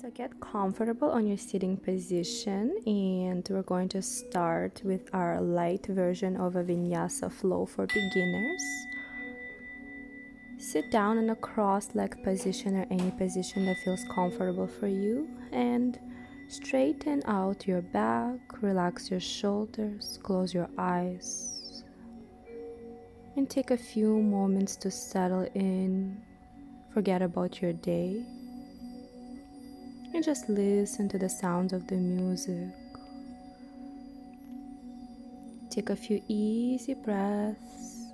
So get comfortable on your sitting position, and we're going to start with our light version of a Vinyasa flow for beginners. Sit down in a cross-legged position or any position that feels comfortable for you, and straighten out your back, relax your shoulders, close your eyes, and take a few moments to settle in, forget about your day, and just listen to the sounds of the music. Take a few easy breaths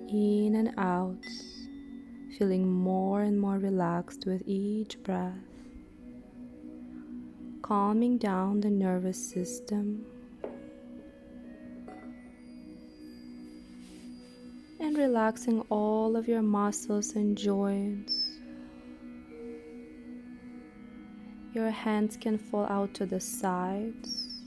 in and out, feeling more and more relaxed with each breath, calming down the nervous system and relaxing all of your muscles and joints. Your hands can fall out to the sides.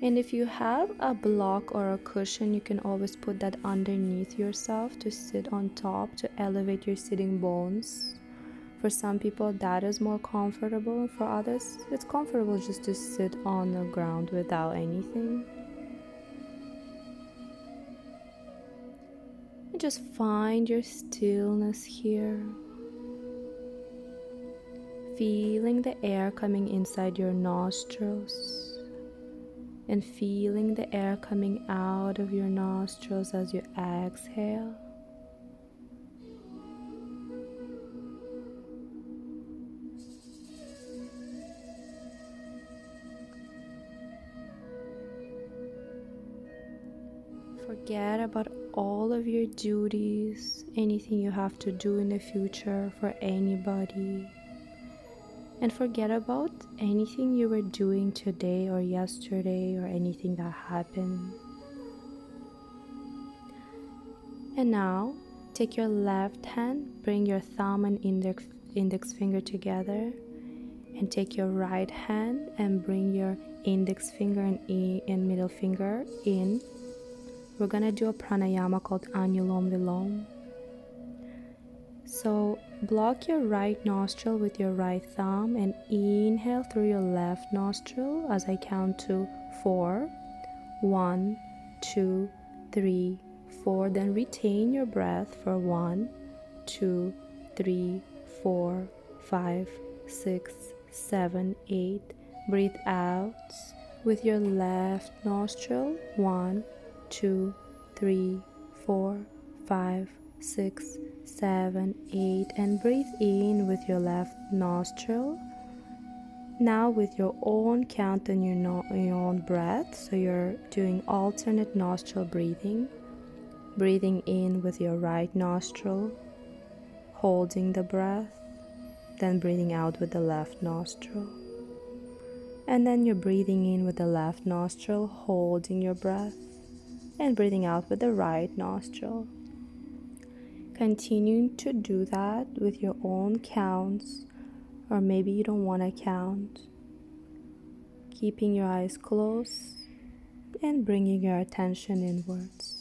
And if you have a block or a cushion, you can always put that underneath yourself to sit on top to elevate your sitting bones. For some people, that is more comfortable. For others, it's comfortable just to sit on the ground without anything. And just find your stillness here. Feeling the air coming inside your nostrils. And feeling the air coming out of your nostrils as you exhale. Forget about all of your duties, anything you have to do in the future for anybody. And forget about anything you were doing today or yesterday or anything that happened. And now, take your left hand, bring your thumb and index finger together, and take your right hand and bring your index finger and middle finger in. We're gonna do a pranayama called Anulom Vilom. So block your right nostril with your right thumb and inhale through your left nostril as I count to 4. 1, 2, 3, 4. Then retain your breath for 1, 2, 3, 4, 5, 6, 7, 8. Breathe out with your left nostril. 1, 2, 3, 4, 5, 6, 7, 8, and breathe in with your left nostril. Now with your own count and your own breath, so you're doing alternate nostril breathing. Breathing in with your right nostril, holding the breath, then breathing out with the left nostril. And then you're breathing in with the left nostril, holding your breath, and breathing out with the right nostril. Continuing to do that with your own counts, or maybe you don't want to count. Keeping your eyes closed and bringing your attention inwards.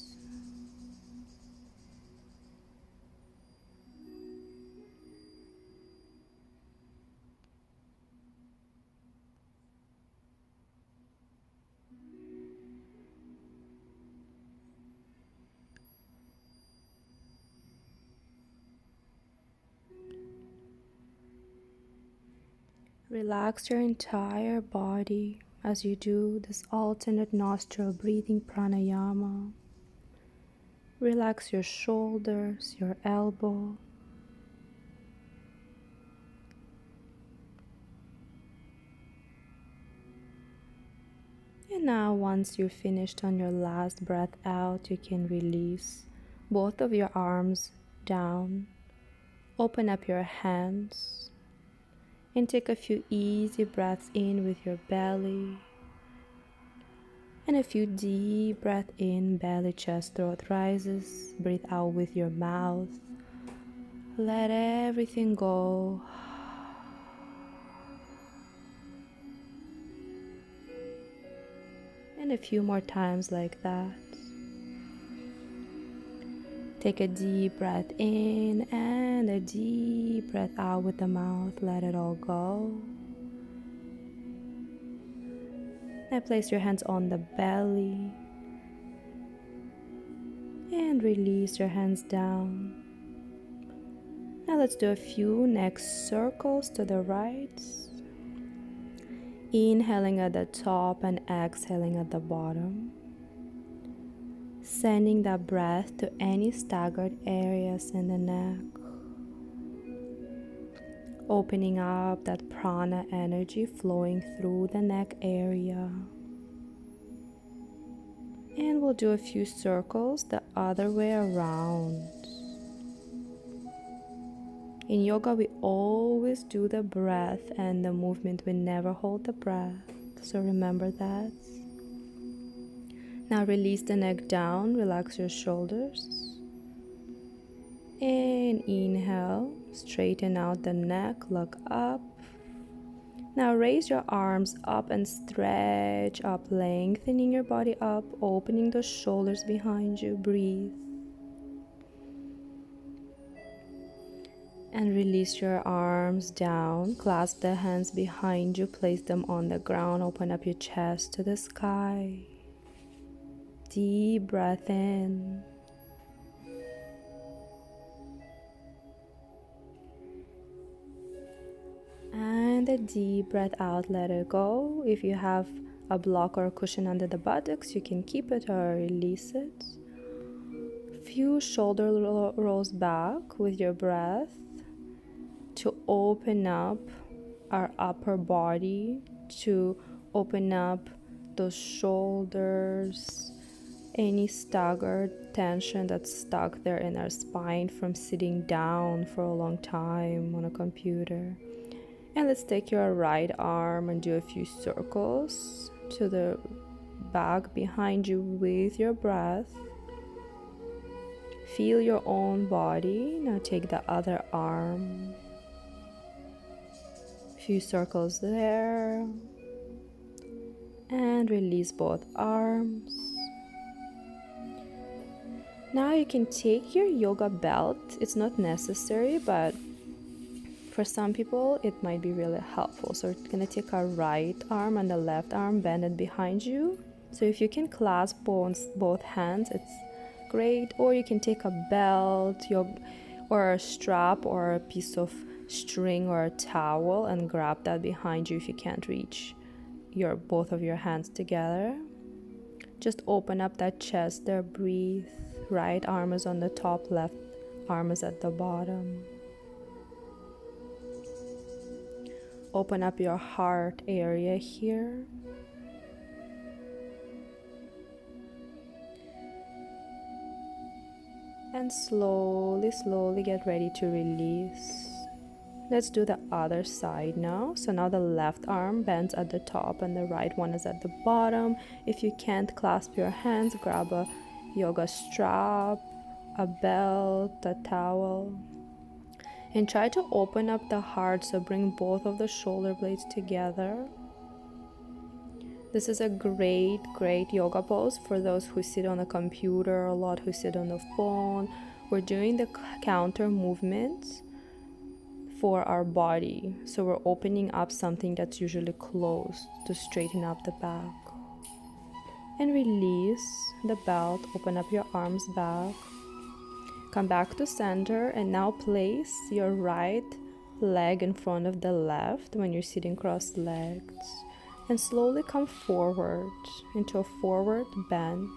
Relax your entire body as you do this alternate nostril breathing pranayama. Relax your shoulders, your elbow. And now once you're finished on your last breath out, you can release both of your arms down. Open up your hands. And take a few easy breaths in with your belly. And a few deep breaths in, belly, chest, throat rises. Breathe out with your mouth. Let everything go. And a few more times like that. Take a deep breath in and a deep breath out with the mouth. Let it all go. Now place your hands on the belly and release your hands down. Now let's do a few neck circles to the right. Inhaling at the top and exhaling at the bottom. Sending that breath to any staggered areas in the neck. Opening up that prana energy flowing through the neck area. And we'll do a few circles the other way around. In yoga, we always do the breath and the movement. We never hold the breath. So remember that. Now release the neck down, relax your shoulders. And inhale, straighten out the neck, look up. Now raise your arms up and stretch up, lengthening your body up, opening the shoulders behind you. Breathe. And release your arms down, clasp the hands behind you, place them on the ground, open up your chest to the sky. Deep breath in. And a deep breath out, let it go. If you have a block or a cushion under the buttocks, you can keep it or release it. Few shoulder rolls back with your breath to open up our upper body, to open up those shoulders, any staggered tension that's stuck there in our spine from sitting down for a long time on a computer. And let's take your right arm and do a few circles to the back behind you with your breath. Feel your own body. Now take the other arm. A few circles there. And release both arms. Now you can take your yoga belt. It's not necessary, but for some people it might be really helpful. So we're going to take our right arm and the left arm, bend it behind you. So if you can clasp both hands, it's great. Or you can take a belt or a strap or a piece of string or a towel and grab that behind you if you can't reach both of your hands together. Just open up that chest there, breathe. Right arm is on the top, left arm is at the bottom. Open up your heart area here. And slowly get ready to release. Let's do the other side now. So now the left arm bends at the top and the right one is at the bottom. If you can't clasp your hands, grab a yoga strap, a belt, a towel. And try to open up the heart, so bring both of the shoulder blades together. This is a great yoga pose for those who sit on a computer a lot, who sit on the phone. We're doing the counter movements for our body. So we're opening up something that's usually closed to straighten up the back. And release the belt, open up your arms back. Come back to center and now place your right leg in front of the left when you're sitting cross-legged. And slowly come forward into a forward bend.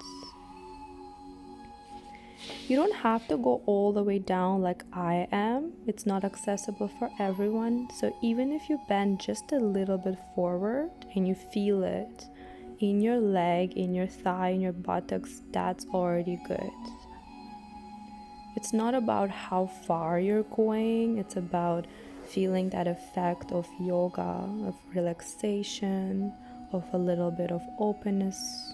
You don't have to go all the way down like I am. It's not accessible for everyone. So even if you bend just a little bit forward and you feel it in your leg, in your thigh, in your buttocks, that's already good. It's not about how far you're going. It's about feeling that effect of yoga, of relaxation, of a little bit of openness.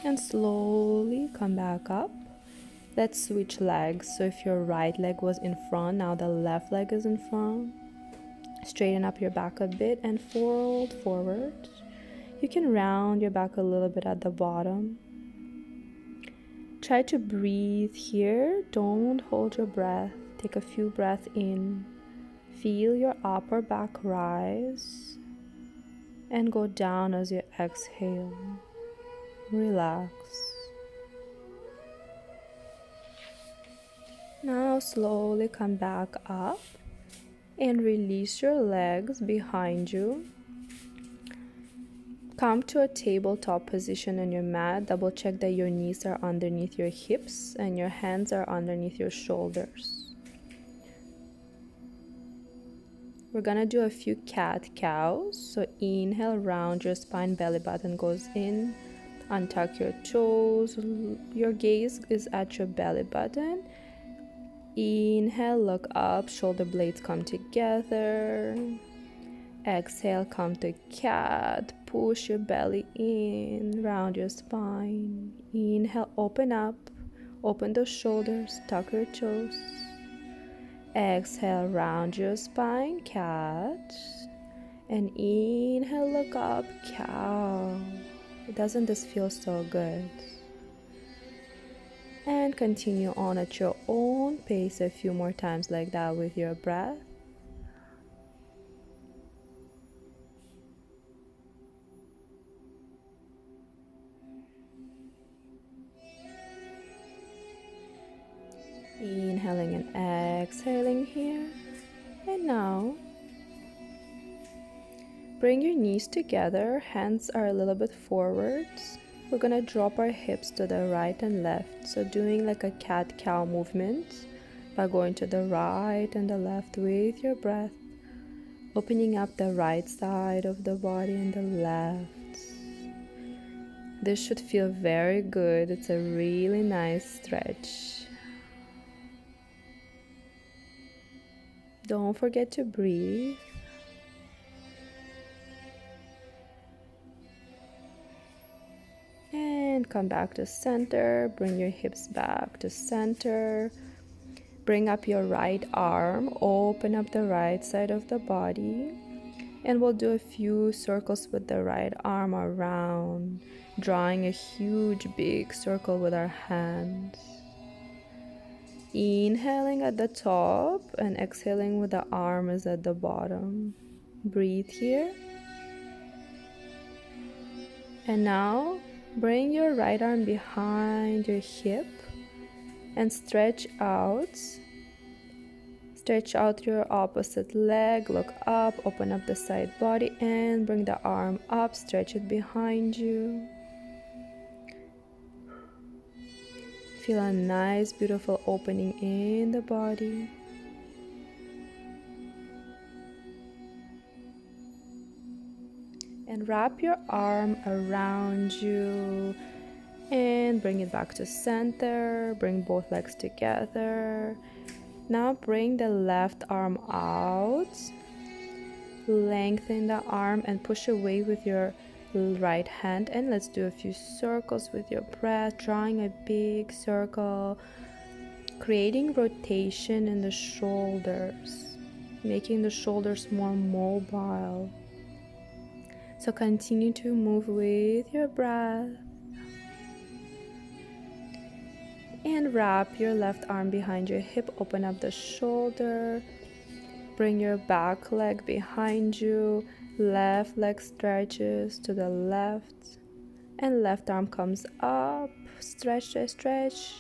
And slowly come back up. Let's switch legs. So if your right leg was in front, now the left leg is in front. Straighten up your back a bit and fold forward. You can round your back a little bit at the bottom. Try to breathe here. Don't hold your breath. Take a few breaths in. Feel your upper back rise and go down as you exhale. Relax. Now slowly come back up and release your legs behind you. Come to a tabletop position on your mat. Double check that your knees are underneath your hips and your hands are underneath your shoulders. We're gonna do a few cat-cows. So inhale, round your spine, belly button goes in. Untuck your toes. Your gaze is at your belly button. Inhale, look up, shoulder blades come together. Exhale, come to cat. Push your belly in, round your spine. Inhale, open up. Open the shoulders, tuck your toes. Exhale, round your spine, cat. And inhale, look up, cow. Doesn't this feel so good? And continue on at your own pace a few more times like that with your breath. Inhaling and exhaling here. And now, bring your knees together, hands are a little bit forwards. We're gonna drop our hips to the right and left. So doing like a cat-cow movement by going to the right and the left with your breath. Opening up the right side of the body and the left. This should feel very good. It's a really nice stretch. Don't forget to breathe. And come back to center. Bring your hips back to center. Bring up your right arm. Open up the right side of the body. And we'll do a few circles with the right arm around, drawing a huge big circle with our hands. Inhaling at the top and exhaling with the arms at the bottom. Breathe here. And now bring your right arm behind your hip and stretch out. Stretch out your opposite leg, look up, open up the side body and bring the arm up, stretch it behind you. Feel a nice, beautiful opening in the body. And wrap your arm around you and bring it back to center. Bring both legs together. Now bring the left arm out. Lengthen the arm and push away with your right hand. And let's do a few circles with your breath, drawing a big circle, creating rotation in the shoulders, making the shoulders more mobile. So continue to move with your breath. And wrap your left arm behind your hip, open up the shoulder, bring your back leg behind you, left leg stretches to the left, and left arm comes up, stretch, stretch, stretch.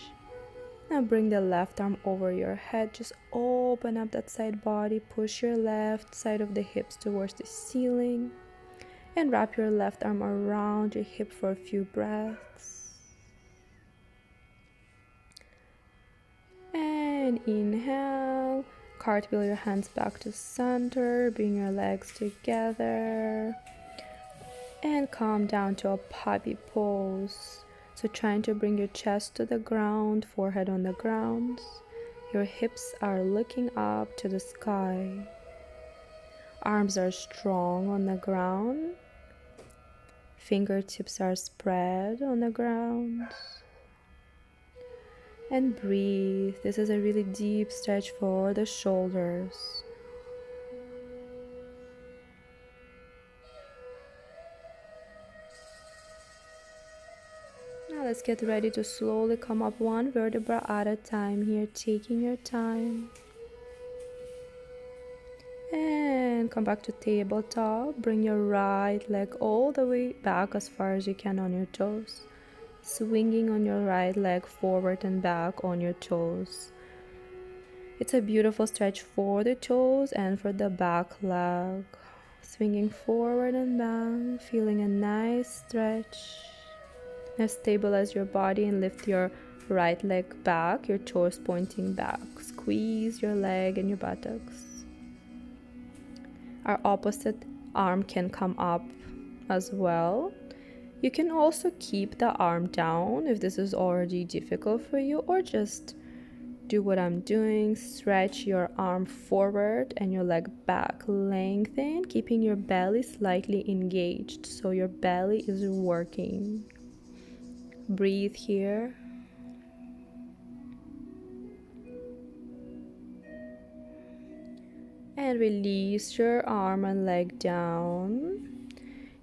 Now bring the left arm over your head, just open up that side body, push your left side of the hips towards the ceiling, and wrap your left arm around your hip for a few breaths. And inhale, cartwheel your hands back to center, bring your legs together, and calm down to a puppy pose. So trying to bring your chest to the ground, forehead on the ground. Your hips are looking up to the sky. Arms are strong on the ground. Fingertips are spread on the ground. And breathe. This is a really deep stretch for the shoulders. Now Let's get ready to slowly come up one vertebra at a time here, taking your time. And come back to tabletop. Bring your right leg all the way back as far as you can on your toes. Swinging on your right leg forward and back on your toes. It's a beautiful stretch for the toes and for the back leg. Swinging forward and back, feeling a nice stretch. Now stabilize your body and lift your right leg back, your toes pointing back. Squeeze your leg and your buttocks. Our opposite arm can come up as well. You can also keep the arm down if this is already difficult for you, or just do what I'm doing. Stretch your arm forward and your leg back. Lengthen, keeping your belly slightly engaged, so your belly is working. Breathe here. And release your arm and leg down.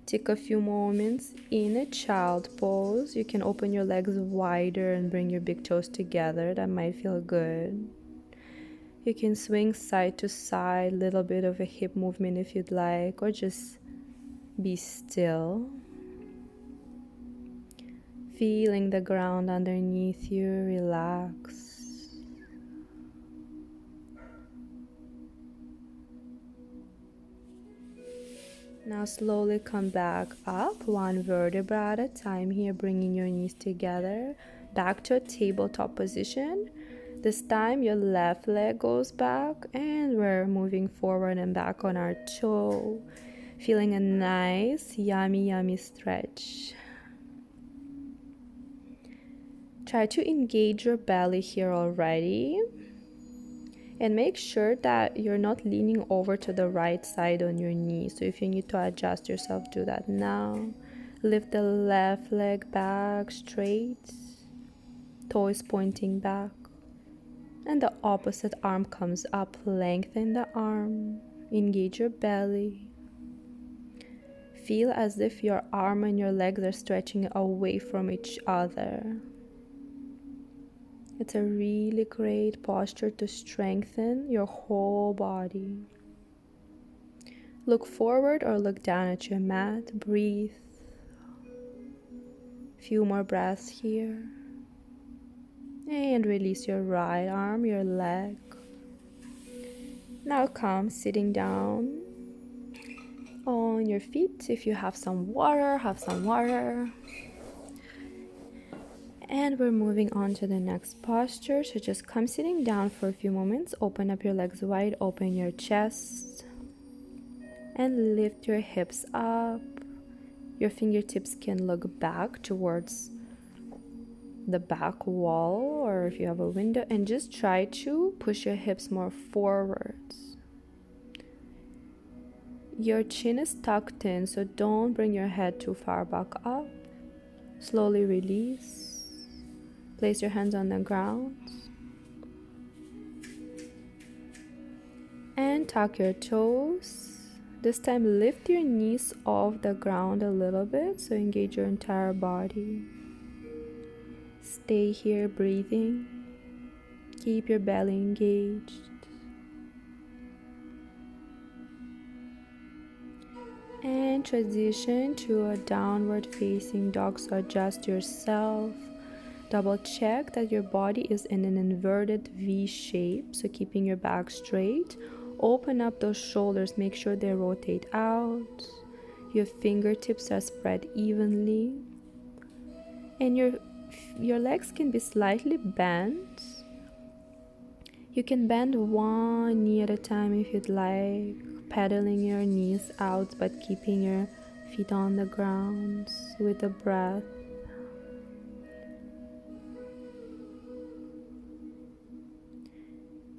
Take a few moments in a child pose. You can open your legs wider and bring your big toes together. That might feel good. You can swing side to side, little bit of a hip movement if you'd like, or just be still. Feeling the ground underneath you, relax. Now slowly come back up, one vertebra at a time here, bringing your knees together. Back to a tabletop position. This time your left leg goes back and we're moving forward and back on our toe. Feeling a nice, yummy stretch. Try to engage your belly here already. And make sure that you're not leaning over to the right side on your knee. So if you need to adjust yourself, do that now. Lift the left leg back straight. Toes pointing back. And the opposite arm comes up. Lengthen the arm. Engage your belly. Feel as if your arm and your legs are stretching away from each other. It's a really great posture to strengthen your whole body. Look forward or look down at your mat. Breathe. Few more breaths here. And release your right arm, your leg. Now come sitting down on your feet. If you have some water, have some water. And we're moving on to the next posture. So just come sitting down for a few moments. Open up your legs wide, open your chest. And lift your hips up. Your fingertips can look back towards the back wall, or if you have a window, and just try to push your hips more forwards. Your chin is tucked in, so don't bring your head too far back up. Slowly release. Place your hands on the ground. And tuck your toes. This time lift your knees off the ground a little bit, so engage your entire body. Stay here breathing. Keep your belly engaged. And transition to a downward facing dog, so adjust yourself. Double check that your body is in an inverted V shape, so keeping your back straight. Open up those shoulders, make sure they rotate out. Your fingertips are spread evenly. And your legs can be slightly bent. You can bend one knee at a time if you'd like, pedaling your knees out but keeping your feet on the ground with the breath.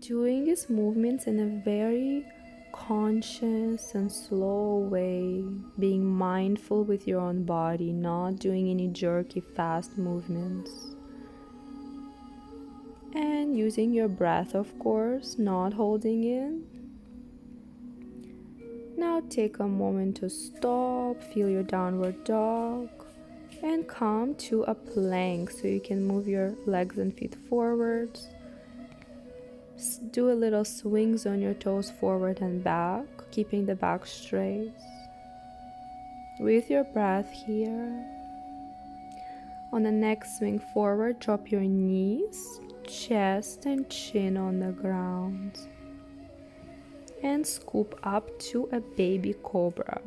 Doing these movements in a very conscious and slow way, being mindful with your own body, not doing any jerky, fast movements. And using your breath, of course, not holding it. Now take a moment to stop, feel your downward dog. And come to a plank, so you can move your legs and feet forwards. Do a little swings on your toes forward and back, keeping the back straight. With your breath here. On the next swing forward, drop your knees, chest and chin on the ground. And scoop up to a baby cobra.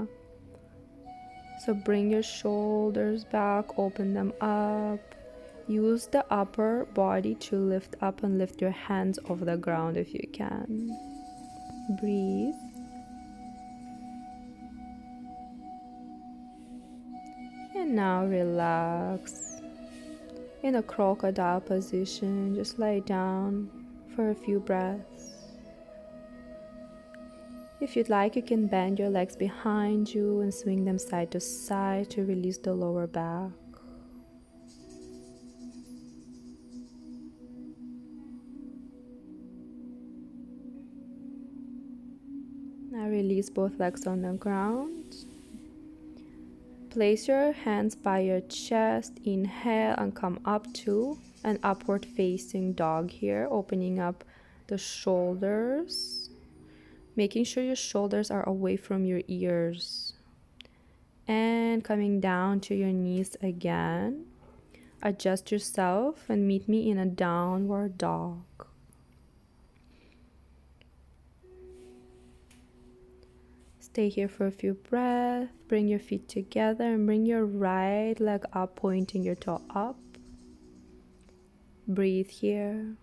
So bring your shoulders back, open them up. Use the upper body to lift up and lift your hands off the ground if you can. Breathe. And now relax. In a crocodile position, just lie down for a few breaths. If you'd like, you can bend your legs behind you and swing them side to side to release the lower back. Now release both legs on the ground. Place your hands by your chest. Inhale and come up to an upward facing dog here, opening up the shoulders. Making sure your shoulders are away from your ears. And coming down to your knees again. Adjust yourself and meet me in a downward dog. Stay here for a few breaths. Bring your feet together and bring your right leg up, pointing your toe up. Breathe here.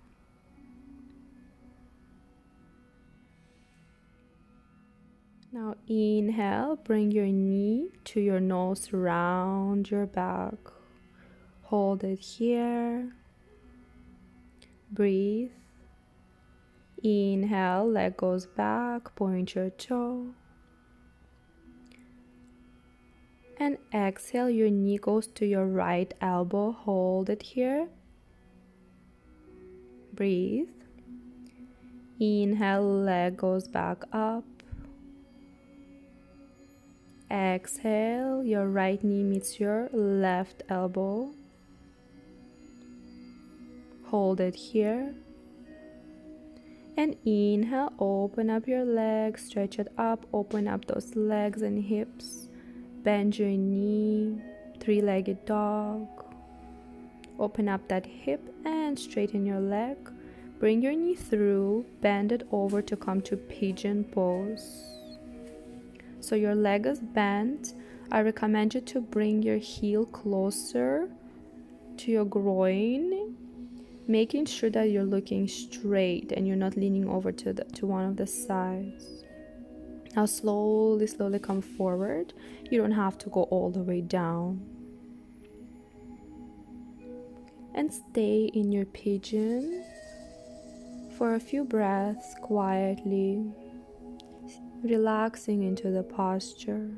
Now inhale, bring your knee to your nose, round your back. Hold it here. Breathe. Inhale, leg goes back, point your toe. And exhale, your knee goes to your right elbow. Hold it here. Breathe. Inhale, leg goes back up. Exhale, your right knee meets your left elbow. Hold it here. And inhale, open up your legs, stretch it up, open up those legs and hips. Bend your knee, three-legged dog. Open up that hip and straighten your leg. Bring your knee through, bend it over to come to pigeon pose. So your leg is bent. I recommend you to bring your heel closer to your groin, making sure that you're looking straight and you're not leaning over to one of the sides. Now slowly come forward. You don't have to go all the way down. And stay in your pigeon for a few breaths quietly, relaxing into the posture.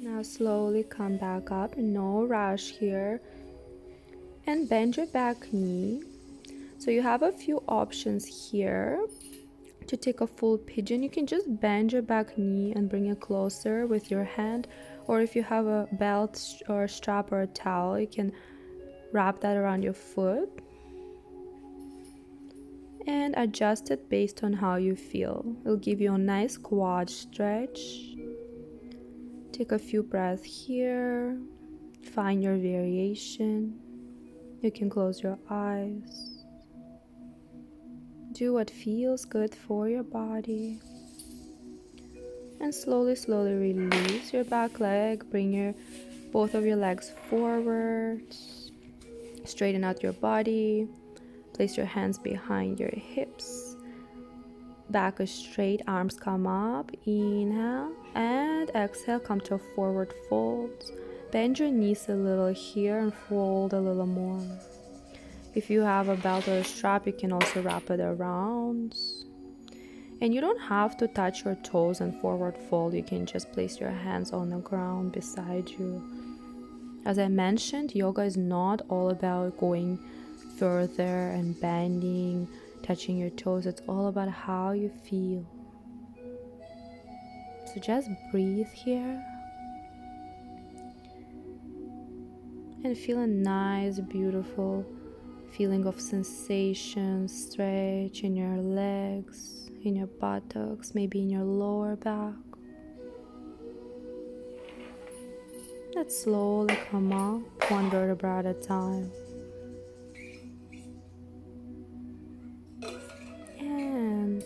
Now slowly come back up, no rush here, and bend your back knee. So you have a few options here to take a full pigeon. You can just bend your back knee and bring it closer with your hand, or if you have a belt or a strap or a towel, you can wrap that around your foot and adjust it based on how you feel. It'll give you a nice quad stretch. Take a few breaths here. Find your variation. You can close your eyes. Do what feels good for your body. And slowly release your back leg. Bring both of your legs forward. Straighten out your body. Place your hands behind your hips. Back is straight, arms come up. Inhale and exhale, come to a forward fold. Bend your knees a little here and fold a little more. If you have a belt or a strap, you can also wrap it around. And you don't have to touch your toes and forward fold. You can just place your hands on the ground beside you. As I mentioned, yoga is not all about going further and bending, touching your toes. It's all about how you feel. So just breathe here and feel a nice, beautiful feeling of sensation, stretch in your legs, in your buttocks, maybe in your lower back. Let's slowly come up, one vertebra at a time. And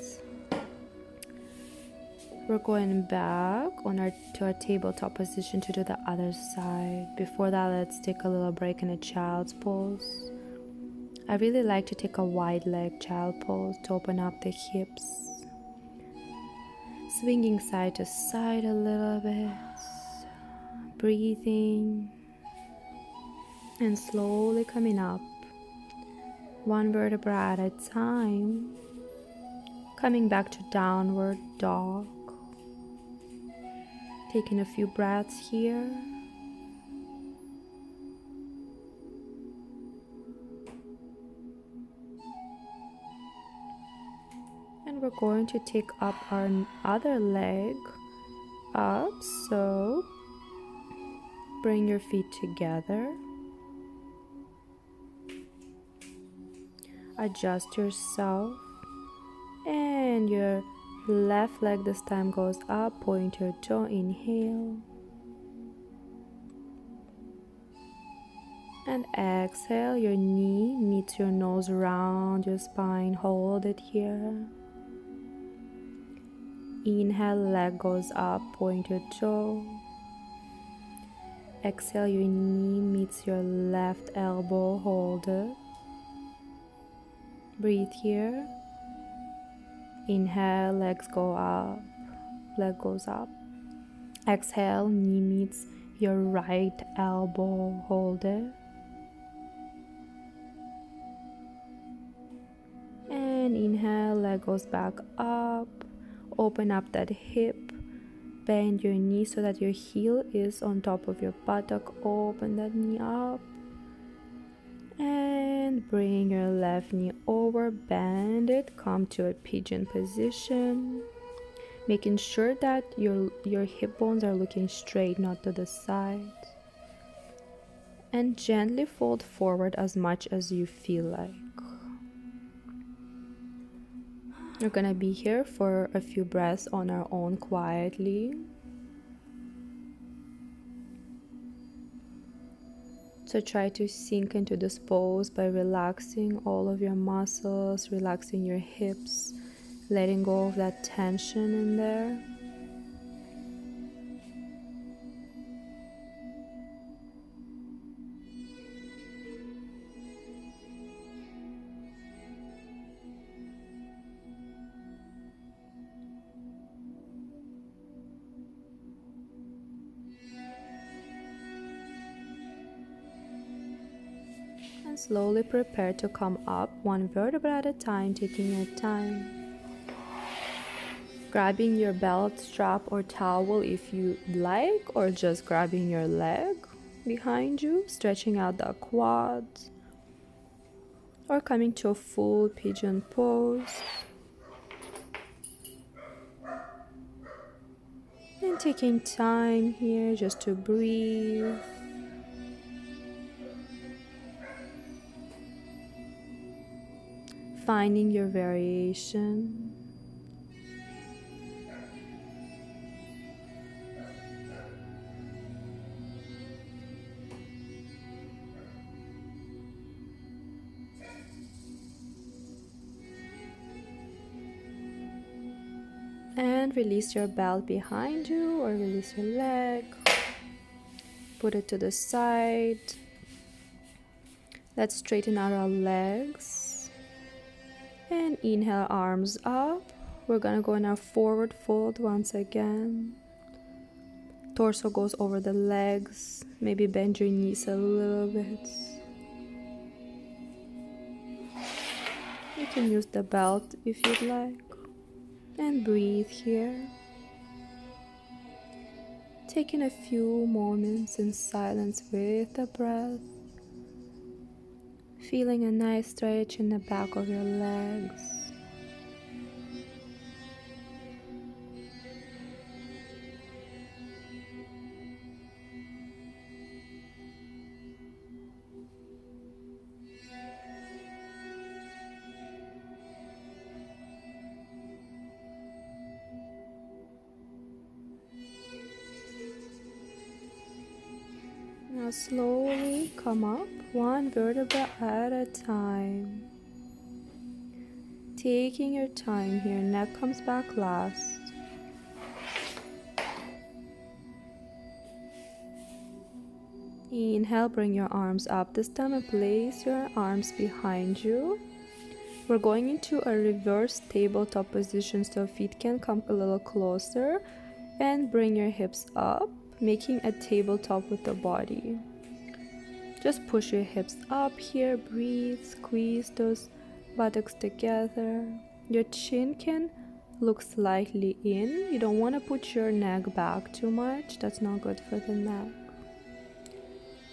we're going back to our tabletop position to do the other side. Before that, let's take a little break in a child's pose. I really like to take a wide leg child pose to open up the hips. Swinging side to side a little bit. Breathing. And slowly coming up. One vertebra at a time. Coming back to downward dog. Taking a few breaths here. And we're going to take up our other leg up. So bring your feet together. Adjust yourself. And your left leg this time goes up. Point your toe. Inhale. And exhale. Your knee meets your nose around your spine. Hold it here. Inhale, leg goes up, point your toe. Exhale, your knee meets your left elbow, hold it. Breathe here. Inhale, legs go up, leg goes up. Exhale, knee meets your right elbow, hold it. And inhale, leg goes back up. Open up that hip, bend your knee so that your heel is on top of your buttock. Open that knee up and bring your left knee over, bend it, come to a pigeon position, making sure that your hip bones are looking straight, not to the side, and gently fold forward as much as you feel like. We're gonna be here for a few breaths on our own quietly. So try to sink into this pose by relaxing all of your muscles, relaxing your hips, letting go of that tension in there. And slowly prepare to come up, one vertebra at a time, taking your time. Grabbing your belt strap or towel if you like, or just grabbing your leg behind you, stretching out the quads, or coming to a full pigeon pose. And taking time here just to breathe. Finding your variation. And release your belt behind you or release your leg. Put it to the side. Let's straighten out our legs. And inhale, arms up. We're gonna go in our forward fold once again. Torso goes over the legs. Maybe bend your knees a little bit. You can use the belt if you'd like. And breathe here. Taking a few moments in silence with the breath. Feeling a nice stretch in the back of your legs. Now slowly come up, one vertebra at a time. Taking your time here, neck comes back last. Inhale, bring your arms up this time and place your arms behind you. We're going into a reverse tabletop position so feet can come a little closer and bring your hips up, making a tabletop with the body. Just push your hips up here, breathe, squeeze those buttocks together. Your chin can look slightly in. You don't want to put your neck back too much. That's not good for the neck.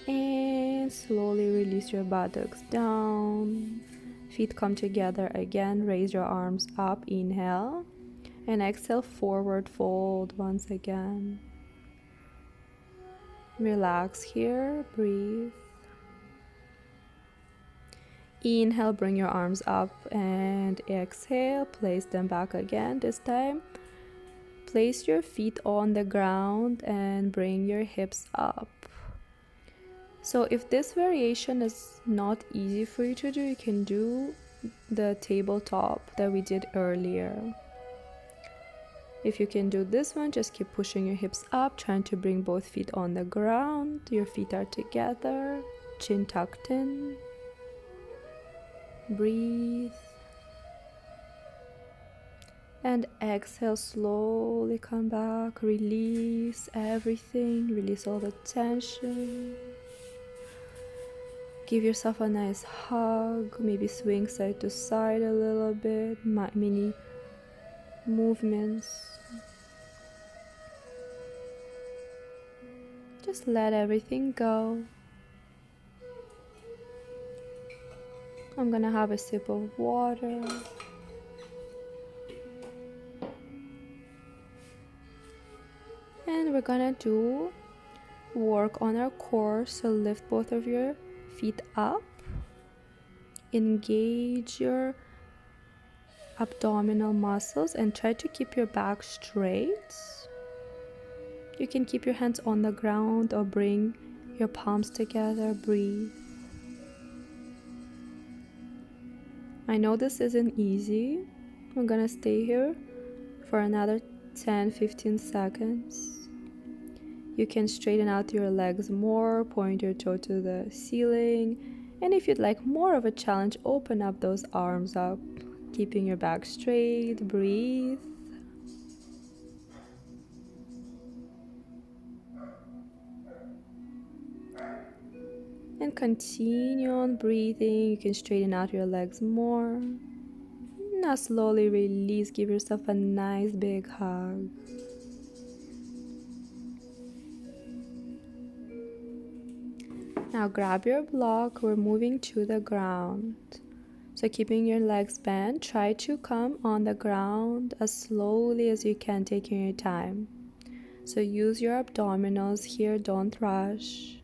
And slowly release your buttocks down. Feet come together again. Raise your arms up. Inhale. And exhale, forward fold once again. Relax here. Breathe. Inhale, bring your arms up and exhale, place them back again. This time, place your feet on the ground and bring your hips up. So if this variation is not easy for you to do, you can do the tabletop that we did earlier. If you can do this one, just keep pushing your hips up, trying to bring both feet on the ground. Your feet are together, chin tucked in. Breathe. And exhale, slowly come back. Release everything. Release all the tension. Give yourself a nice hug. Maybe swing side to side a little bit. Mini movements. Just let everything go. I'm gonna have a sip of water. And we're gonna do work on our core. So lift both of your feet up. Engage your abdominal muscles and try to keep your back straight. You can keep your hands on the ground or bring your palms together. Breathe. I know this isn't easy. I'm gonna stay here for another 10-15 seconds. You can straighten out your legs more, point your toe to the ceiling, and if you'd like more of a challenge, open up those arms up, keeping your back straight. Breathe. And continue on breathing. You can straighten out your legs more. Now slowly release. Give yourself a nice big hug. Now grab your block. We're moving to the ground. So keeping your legs bent, try to come on the ground as slowly as you can, taking your time. So use your abdominals here, don't rush.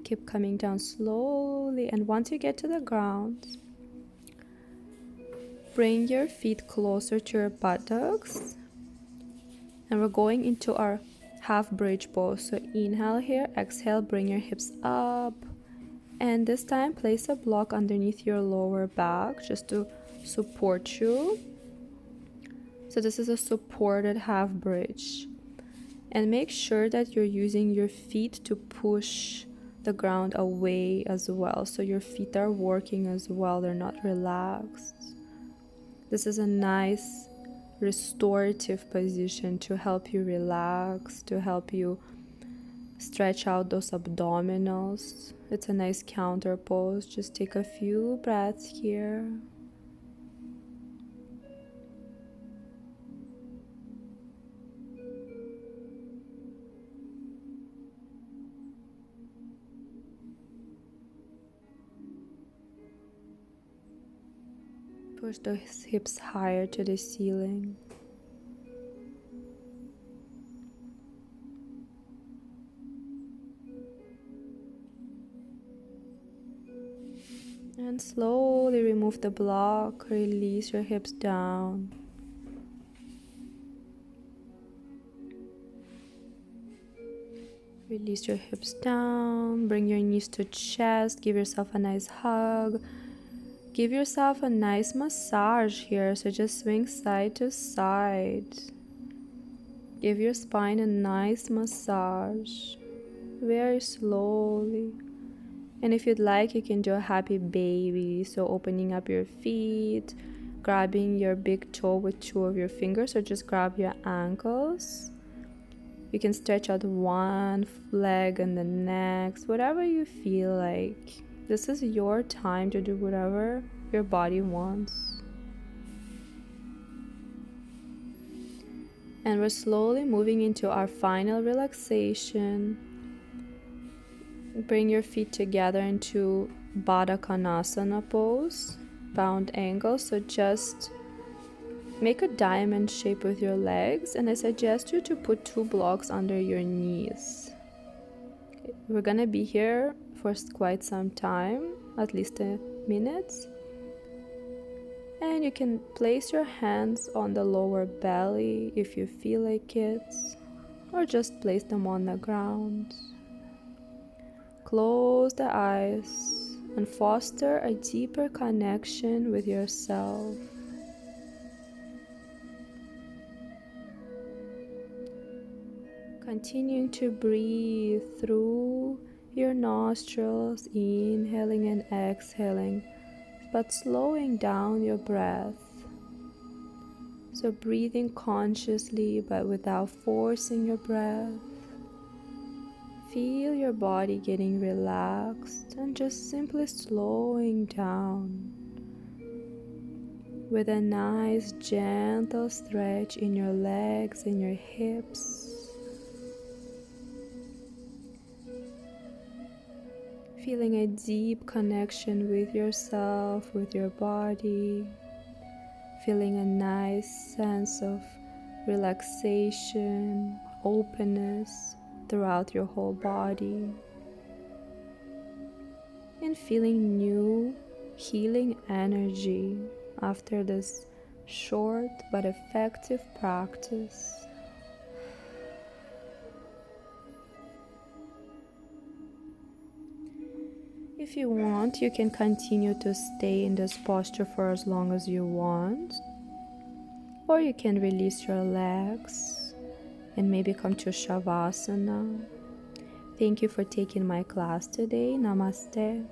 Keep coming down slowly, and once you get to the ground, bring your feet closer to your buttocks. And we're going into our half bridge pose. So inhale here, exhale, bring your hips up. And this time, place a block underneath your lower back just to support you. So this is a supported half bridge. And make sure that you're using your feet to push the ground away as well. So your feet are working as well, they're not relaxed. This is a nice restorative position to help you relax, to help you stretch out those abdominals. It's a nice counter pose. Just take a few breaths here. Push the hips higher to the ceiling. And slowly remove the block, release your hips down. Release your hips down, bring your knees to chest, give yourself a nice hug. Give yourself a nice massage here, so just swing side to side. Give your spine a nice massage, very slowly. And if you'd like, you can do a happy baby, so opening up your feet, grabbing your big toe with 2 of your fingers, or just grab your ankles. You can stretch out one leg and the next, whatever you feel like. This is your time to do whatever your body wants. And we're slowly moving into our final relaxation. Bring your feet together into Baddha Konasana pose, bound angle. So just make a diamond shape with your legs, and I suggest you to put 2 blocks under your knees. We're gonna be here for quite some time, at least a minute. And you can place your hands on the lower belly if you feel like it, or just place them on the ground. Close the eyes and foster a deeper connection with yourself. Continuing to breathe through your nostrils, inhaling and exhaling, but slowing down your breath. So breathing consciously but without forcing your breath. Feel your body getting relaxed and just simply slowing down with a nice gentle stretch in your legs and your hips. Feeling a deep connection with yourself, with your body. Feeling a nice sense of relaxation, openness throughout your whole body. And feeling new, healing energy after this short but effective practice. If you want, you can continue to stay in this posture for as long as you want, or you can release your legs and maybe come to Shavasana. Thank you for taking my class today. Namaste.